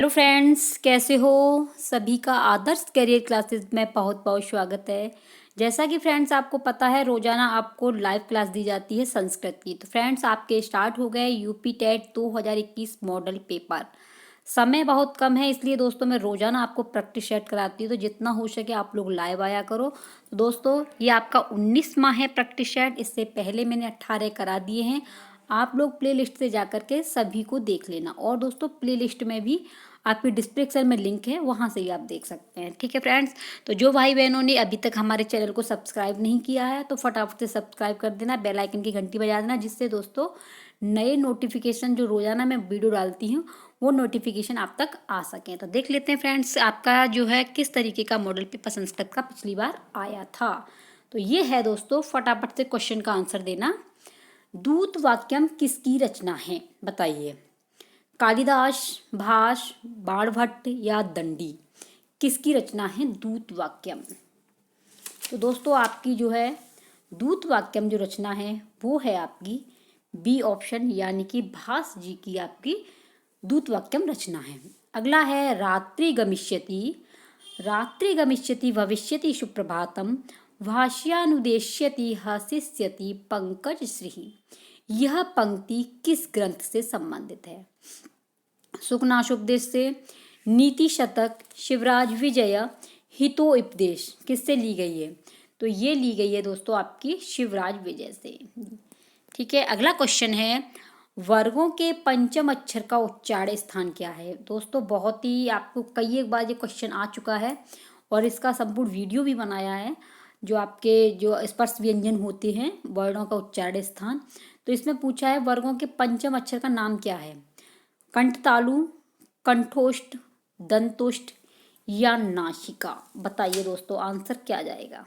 Hello friends, कैसे हो? सभी का आदर्श करियर क्लासेस में बहुत बहुत स्वागत है। जैसा कि फ्रेंड्स आपको पता है, रोजाना आपको लाइव क्लास दी जाती है संस्कृत की। तो फ्रेंड्स आपके स्टार्ट हो गए यूपी टेट 2021 मॉडल पेपर। समय बहुत कम है, इसलिए दोस्तों मैं रोजाना आपको प्रैक्टिस सेट कराती हूँ। तो जितना हो सके आप लोग लाइव आया करो। तो दोस्तों ये आपका 19वां है प्रैक्टिस सेट। इससे पहले मैंने 18 करा दिए हैं। आप लोग प्ले लिस्ट से जा करके सभी को देख लेना। और दोस्तों प्ले लिस्ट में भी आपकी डिस्क्रिप्शन में लिंक है, वहाँ से ही आप देख सकते हैं। ठीक है फ्रेंड्स, तो जो भाई बहनों ने अभी तक हमारे चैनल को सब्सक्राइब नहीं किया है तो फटाफट से सब्सक्राइब कर देना, बेल आइकन की घंटी बजा देना, जिससे दोस्तों नए नोटिफिकेशन जो रोजाना मैं वीडियो डालती हूँ वो नोटिफिकेशन आप तक आ सकें। तो देख लेते हैं फ्रेंड्स आपका जो है किस तरीके का मॉडल पेपर संस्कृत का पिछली बार आया था। तो ये है दोस्तों, फटाफट से क्वेश्चन का आंसर देना। दूत वाक्यम किसकी रचना है, बताइए। कालिदास, भास, बाणभट्ट या दंडी, किसकी रचना है दूत वाक्यम? तो दोस्तों आपकी जो है दूत वाक्यम जो रचना है वो है आपकी बी ऑप्शन, यानी कि भास जी की आपकी दूत वाक्यम रचना है। अगला है रात्रि गमिष्यति, रात्रि गमिष्यति भविष्यति सुप्रभातम, भाष्यानुदेश्यति हसिष्यति पंकज श्री। यह पंक्ति किस ग्रंथ से संबंधित है? सुखनाशोपदेश से, नीति शतक, शिवराज विजय, हितोपदेश, किससे ली गई है? तो ये ली गई है दोस्तों आपकी शिवराज विजय से। ठीक है, अगला क्वेश्चन है वर्गों के पंचम अक्षर का उच्चारण स्थान क्या है? दोस्तों बहुत ही आपको कई एक बार ये क्वेश्चन आ चुका है और इसका संपूर्ण वीडियो भी बनाया है, जो आपके जो स्पर्श व्यंजन होते हैं वर्णों का उच्चारण स्थान। तो इसमें पूछा है वर्गों के पंचम अक्षर का नाम क्या है? कंठतालु, कंठोष्ठ, दंतोष्ठ या नासिका? बताइए दोस्तों आंसर क्या जाएगा?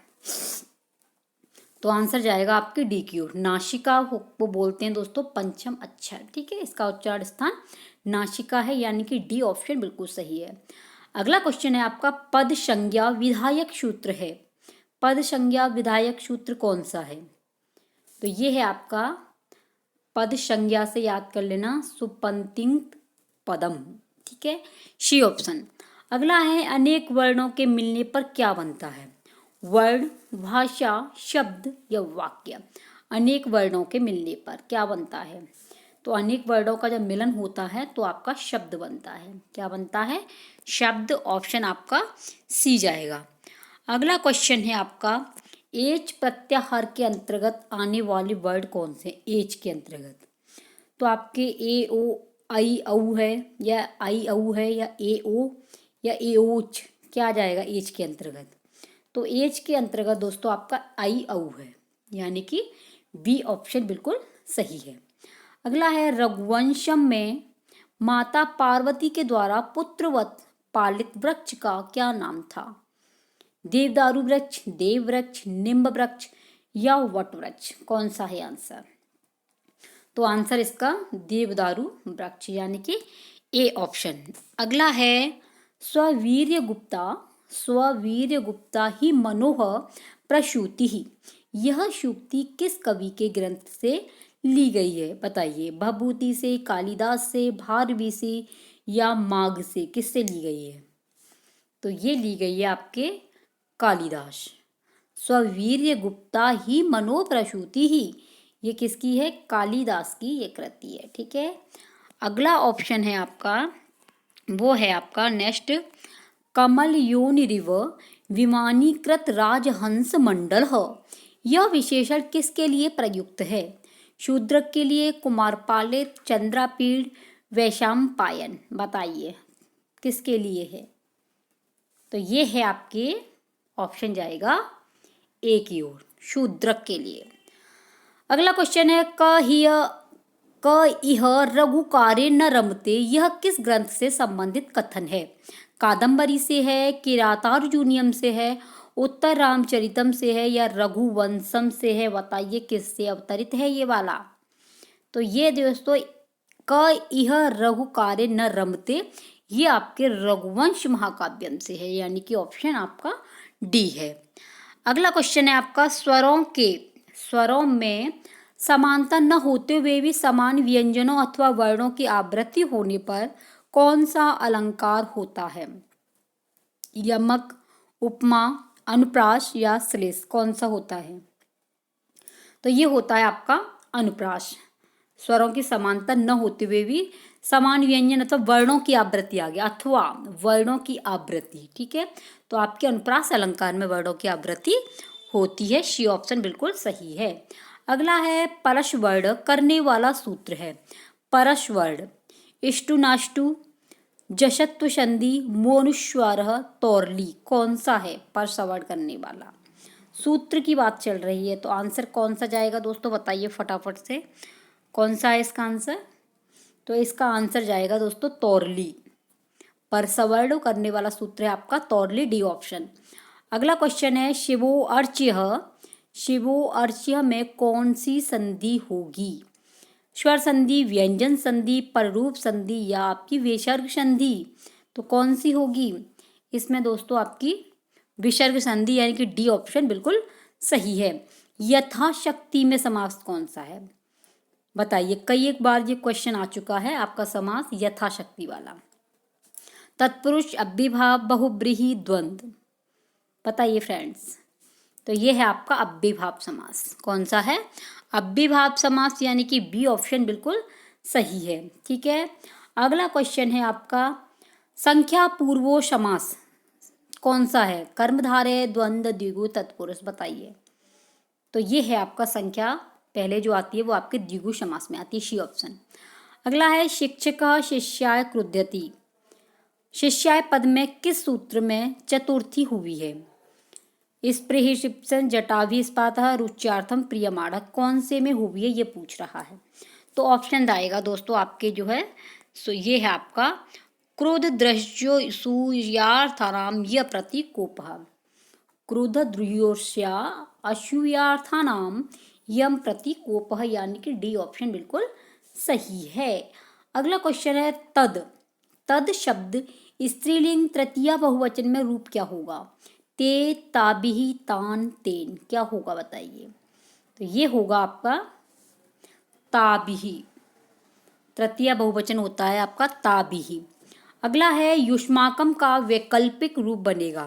तो आंसर जाएगा आपके डी की ओर। नासिका वो बोलते हैं दोस्तों पंचम अक्षर। ठीक है, इसका उच्चारण स्थान नासिका है, यानी कि डी ऑप्शन बिल्कुल सही है। अगला क्वेश्चन है आपका पद संज्ञा विधायक सूत्र है। पद संज्ञा विधायक सूत्र कौन सा है? तो ये है आपका पद संज्ञा से याद कर लेना, सुपंतिंग पदम। ठीक है, सी ऑप्शन। अगला है अनेक वर्णों के मिलने पर क्या बनता है? वर्ण, भाषा, शब्द या वाक्य? अनेक वर्णों के मिलने पर क्या बनता है? तो अनेक वर्णों का जब मिलन होता है तो आपका शब्द बनता है। क्या बनता है? शब्द। ऑप्शन आपका सी जाएगा। अगला क्वेश्चन है आपका एच प्रत्याहार के अंतर्गत आने वाले वर्ड कौन से? एच के अंतर्गत तो आपके ए ओ आई औ है, या आई औ है, या ए ओ या ए ओच, क्या आ जाएगा एच के अंतर्गत? तो एच के अंतर्गत दोस्तों आपका आई औ है, यानी कि बी ऑप्शन बिल्कुल सही है। अगला है रघुवंशम में माता पार्वती के द्वारा पुत्रवत पालित वृक्ष का क्या नाम था? देवदारू वृक्ष, देव वृक्ष, निम्ब वृक्ष या वट वृक्ष? कौन सा है आंसर? तो आंसर इसका देवदारू वृक्ष, यानी कि ए ऑप्शन। अगला है स्ववीर्य गुप्ता, स्ववीर्य गुप्ता ही मनोह प्रसूति ही। यह सूक्ति किस कवि के ग्रंथ से ली गई है? बताइए। भभूति से, कालिदास से, भारवी से या माघ से? किससे ली गई है? तो ये ली गई है आपके कालिदास। स्ववीर्य गुप्ता ही मनो प्रसूति ही, ये किसकी है? कालिदास की ये कृति है। ठीक है, अगला ऑप्शन है आपका, वो है आपका नेक्स्ट कमल योनिरिव विमानीकृत राजहंस मंडल हो। यह विशेषण किसके लिए प्रयुक्त है? शूद्रक के लिए, कुमारपालित, चंद्रापीड़, वैशंपायन? बताइए किसके लिए है? तो ये है आपके ऑप्शन जाएगा ए की ओर, शूद्रक के लिए। अगला क्वेश्चन है क इह रघुकारे न रमते, यह किस ग्रंथ से संबंधित कथन है? कादंबरी से है, किरातार्जुनीयम से है, उत्तर रामचरितम से है या रघुवंशम से है? बताइए किससे अवतरित है ये वाला? तो ये दोस्तों क इह रघुकारे न रमते, ये आपके रघुवंश महाकाव्यम से है, यानी कि ऑप्शन आपका डी है। अगला क्वेश्चन है आपका स्वरों में समानता न होते हुए भी समान व्यंजनों अथवा वर्णों की आवृत्ति होने पर कौन सा अलंकार होता है? यमक, उपमा, अनुप्रास या श्लेष, कौन सा होता है? तो ये होता है आपका अनुप्रास। स्वरों की समानता न होते हुए भी समान व्यंजन अथवा वर्णों की आवृत्ति आ गया, अथवा वर्णों की आवृत्ति, ठीक है। तो आपके अनुप्रास अलंकार में वर्णों की आवृत्ति होती है। सी ऑप्शन बिल्कुल सही है। अगला है परस वर्ण करने वाला सूत्र है। परस वर्ण इष्टु नाष्टु जशत्व संधि मोनुस्वर तौरली, कौन सा है परस वर्ण करने वाला? सूत्र की बात चल रही है तो आंसर कौन सा जाएगा दोस्तों, बताइए फटाफट से, कौन सा है इसका आंसर? तो इसका आंसर जाएगा दोस्तों तौरली। परसवर्ण करने वाला सूत्र है आपका तौरली, डी ऑप्शन। अगला क्वेश्चन है शिवो अर्च्य, शिवो अर्च्य में कौन सी संधि होगी? स्वर संधि, व्यंजन संधि, पररूप संधि या आपकी विसर्ग संधि? तो कौन सी होगी इसमें दोस्तों? आपकी विसर्ग संधि, यानी कि डी ऑप्शन बिल्कुल सही है। यथाशक्ति में समास कौन सा है? बताइए, कई एक बार ये क्वेश्चन आ चुका है आपका समास यथाशक्ति वाला। तत्पुरुष, अव्ययभाव, बहुब्रीहि, द्वंद्व, बताइए फ्रेंड्स। तो ये है आपका अव्ययभाव समास। कौन सा है? अव्ययभाव समास, यानी कि बी ऑप्शन बिल्कुल सही है, ठीक है। अगला क्वेश्चन है आपका संख्या पूर्वो समास, कौन सा है? कर्मधारय, द्वंद्व, द्विगु, तत्पुरुष, बताइए। तो ये है आपका संख्या पहले जो आती है वो आपके द्विगु समास में आती है, सी ऑप्शन। अगला है शिक्षक शिष्याय क्रुध्यति, शिष्याय पद में किस सूत्र में चतुर्थी हुई है? स्पृहि शिप्सन जटाभि इस्पातः रुच्यार्थम प्रियमाणः, कौन से में हुई है ये पूछ रहा है। तो ऑप्शन आएगा दोस्तों आपके जो है सो ये है आपका क्रोध दृश्यो सूयार्थानाम य प्रतिकोपः, क्रोध द्रुयोस्या असूयार्थानाम यम प्रतिकोपः, यानी कि डी ऑप्शन बिल्कुल सही है। अगला क्वेश्चन है तद, तद शब्द स्त्रीलिंग तृतीया बहुवचन में रूप क्या होगा? ते, ताबिहि, तान, तेन, क्या होगा बताइए। तो ये होगा आपका ताबिहि, तृतीया बहुवचन होता है आपका ताबिहि। अगला है युष्माकम का वैकल्पिक रूप बनेगा।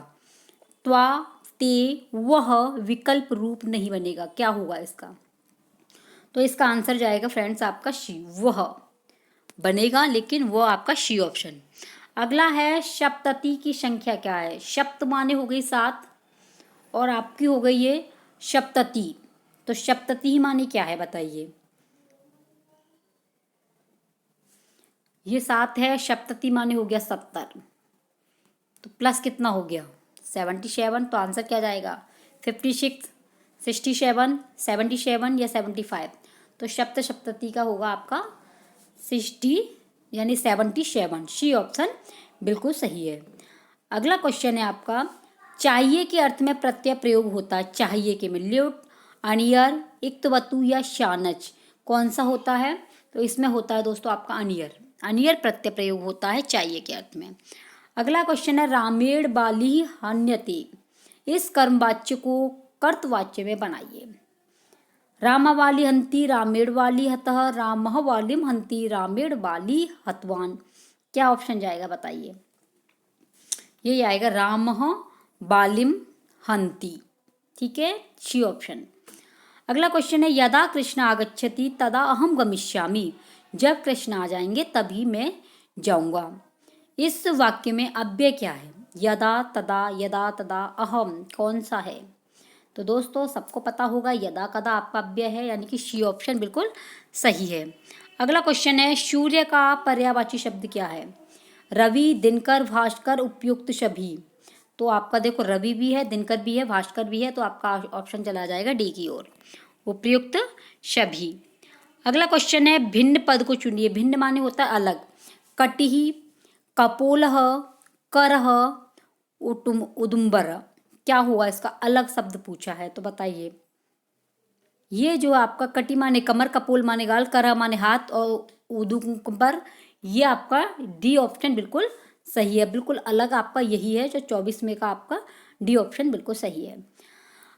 त्वा, ते, वह विकल्प रूप नहीं बनेगा, क्या होगा इसका? तो इसका आंसर जाएगा फ्रेंड्स आपका शी, वह बनेगा, लेकिन वो आपका शी ऑप्शन। अगला है सप्तति की संख्या क्या है? सप्त माने हो गई 7 और आपकी हो गई ये सप्तति, तो सप्तति ही माने क्या है बताइए। ये 7 है, सप्तति माने हो गया 70, तो प्लस कितना हो गया 77, तो आंसर क्या जाएगा 56, 67, 77 या 75? तो सप्तति का होगा आपका 60 यानी 77, सी ऑप्शन बिल्कुल सही है। अगला क्वेश्चन है आपका चाहिए के अर्थ में प्रत्यय प्रयोग होता है, चाहिए के में ल्युट, अनियर, इक्तवतु या शानच, कौन सा होता है? तो इसमें होता है दोस्तों आपका अनियर, अनियर प्रत्यय प्रयोग होता है चाहिए के अर्थ में। अगला क्वेश्चन है रामेण बाली हन्यते, इस कर्मवाच्य को कर्तवाच्य में बनाइए। रामावाली हंति, रामेण वाली हतः, रामः वालिम हंति, रामेण वाली हतवान, क्या ऑप्शन जाएगा बताइए। ये आएगा रामः बालिम हंति, ठीक है, सी ऑप्शन। अगला क्वेश्चन है यदा कृष्ण आगच्छति तदा अहम गमिष्यामि, जब कृष्ण आ जाएंगे तभी मैं जाऊंगा। इस वाक्य में अव्यय क्या है? यदा तदा अहम, कौन सा है? तो दोस्तों सबको पता होगा यदा कदा आपका अव्यय है, यानी कि सी ऑप्शन बिल्कुल सही है। अगला क्वेश्चन है सूर्य का पर्यायवाची शब्द क्या है? रवि, दिनकर, भास्कर, उपयुक्त सभी। तो आपका देखो रवि भी है, दिनकर भी है, भास्कर भी है, तो आपका ऑप्शन चला जाएगा डी की ओर, उपयुक्त सभी। अगला क्वेश्चन है भिन्न पद को चुनिए। भिन्न माने होता है अलग। कटिहि, कपोलः, करह, उदुम्बर, क्या हुआ इसका अलग शब्द पूछा है, तो बताइए। ये जो आपका कटी माने कमर, कपोल माने गाल, करह माने हाथ और उदुम्बर, ये आपका डी ऑप्शन बिल्कुल सही है, बिल्कुल अलग आपका यही है जो 24 में का आपका डी ऑप्शन बिल्कुल सही है।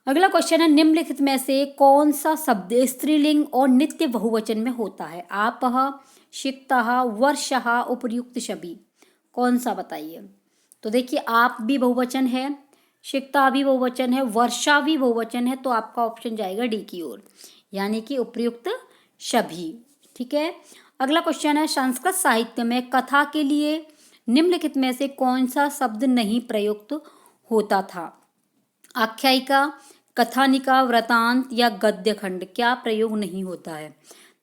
अगला क्वेश्चन है निम्नलिखित में से कौन सा शब्द स्त्रीलिंग और नित्य बहुवचन में होता है? आपः, शिक्तः, वर्षः, उपर्युक्त सभी, कौन सा बताइए। तो देखिए आप भी बहुवचन है, शिक्षा भी बहुवचन है, वर्षा भी बहुवचन है, तो आपका ऑप्शन जाएगा डी की ओर, यानी कि उपयुक्त सभी। ठीक है। अगला क्वेश्चन है, संस्कृत साहित्य में कथा के लिए निम्नलिखित में से कौन सा शब्द नहीं प्रयुक्त होता था? आख्यायिका, कथानिका, वृतांत या गद्य खंड, क्या प्रयोग नहीं होता है?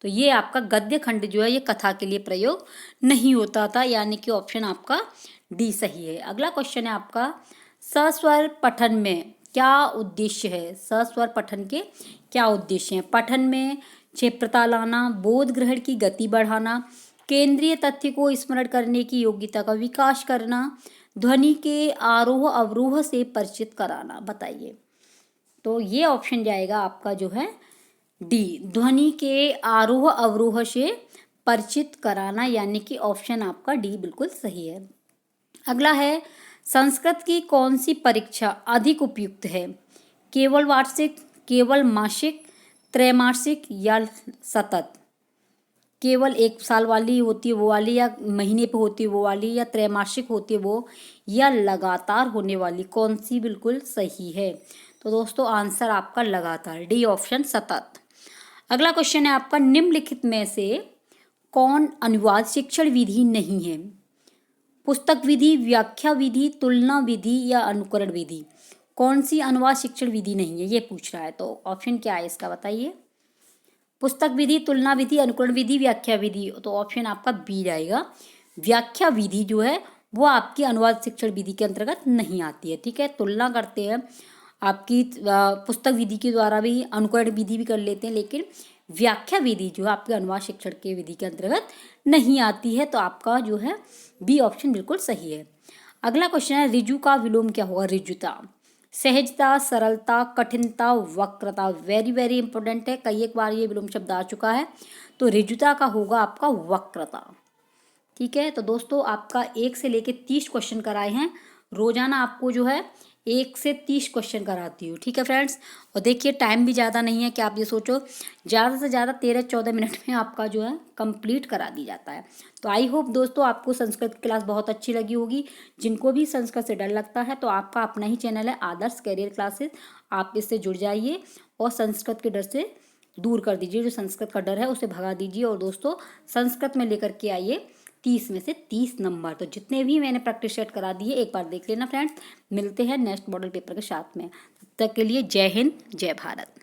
तो ये आपका गद्य खंड जो है ये कथा के लिए प्रयोग नहीं होता था, यानी कि ऑप्शन आपका डी सही है। अगला क्वेश्चन है आपका, सस्वर पठन में क्या उद्देश्य है? सस्वर पठन के क्या उद्देश्य हैं? पठन में क्षिप्रता लाना, बोध ग्रहण की गति बढ़ाना, केंद्रीय तथ्य को स्मरण करने की योग्यता का विकास करना, ध्वनि के आरोह अवरोह से परिचित कराना। बताइए। तो ये ऑप्शन जाएगा आपका जो है डी, ध्वनि के आरोह अवरोह से परिचित कराना, यानी कि ऑप्शन आपका डी बिल्कुल सही है। अगला है, संस्कृत की कौन सी परीक्षा अधिक उपयुक्त है? केवल वार्षिक, केवल मासिक, त्रैमासिक या सतत? केवल 1 साल वाली होती है वो वाली, या महीने पे होती है वो वाली, या त्रैमासिक होती है वो, या लगातार होने वाली? कौन सी बिल्कुल सही है? तो दोस्तों आंसर आपका लगातार, डी ऑप्शन सतत। अगला क्वेश्चन है आपका, निम्नलिखित में से कौन अनुवाद शिक्षण विधि नहीं है? पुस्तक विधि, व्याख्या विधि, तुलना विधि या अनुकरण विधि? कौन सी अनुवाद शिक्षण विधि नहीं है ये पूछ रहा है, तो ऑप्शन क्या है इसका बताइए। पुस्तक विधि, तुलना विधि, अनुकरण विधि, व्याख्या विधि, तो ऑप्शन आपका बी जाएगा। व्याख्या विधि जो है वो आपकी अनुवाद शिक्षण विधि के अंतर्गत नहीं आती है। ठीक है। तुलना करते हैं आपकी पुस्तक विधि के द्वारा भी, अनुकरण विधि भी कर लेते हैं, लेकिन व्याख्या विधि जो है आपके अनुवाद शिक्षण के विधि के अंतर्गत नहीं आती है, तो आपका जो है बी ऑप्शन बिल्कुल सही है। अगला क्वेश्चन है, ऋजु का विलोम क्या होगा? ऋजुता, सहजता, सरलता, कठिनता, वक्रता। वेरी वेरी इंपॉर्टेंट है, कई एक बार ये विलोम शब्द आ चुका है, तो ऋजुता का होगा आपका वक्रता। ठीक है। तो दोस्तों आपका 1 से लेके 30 क्वेश्चन कराए हैं, रोजाना आपको जो है 1 से 30 क्वेश्चन कराती हूँ। ठीक है फ्रेंड्स। और देखिए टाइम भी ज़्यादा नहीं है कि आप ये सोचो, ज़्यादा से ज़्यादा 13-14 मिनट में आपका जो है कंप्लीट करा दी जाता है। तो आई होप दोस्तों आपको संस्कृत की क्लास बहुत अच्छी लगी होगी। जिनको भी संस्कृत से डर लगता है तो आपका अपना ही चैनल है आदर्श करियर क्लासेस, आप इससे जुड़ जाइए और संस्कृत के डर से दूर कर दीजिए, जो संस्कृत का डर है उसे भगा दीजिए। और दोस्तों संस्कृत में लेकर के आइए 30 में से 30 नंबर। तो जितने भी मैंने प्रैक्टिस सेट करा दिए एक बार देख लेना फ्रेंड्स। मिलते हैं नेक्स्ट मॉडल पेपर के साथ में, तब तक के लिए जय हिंद, जय भारत।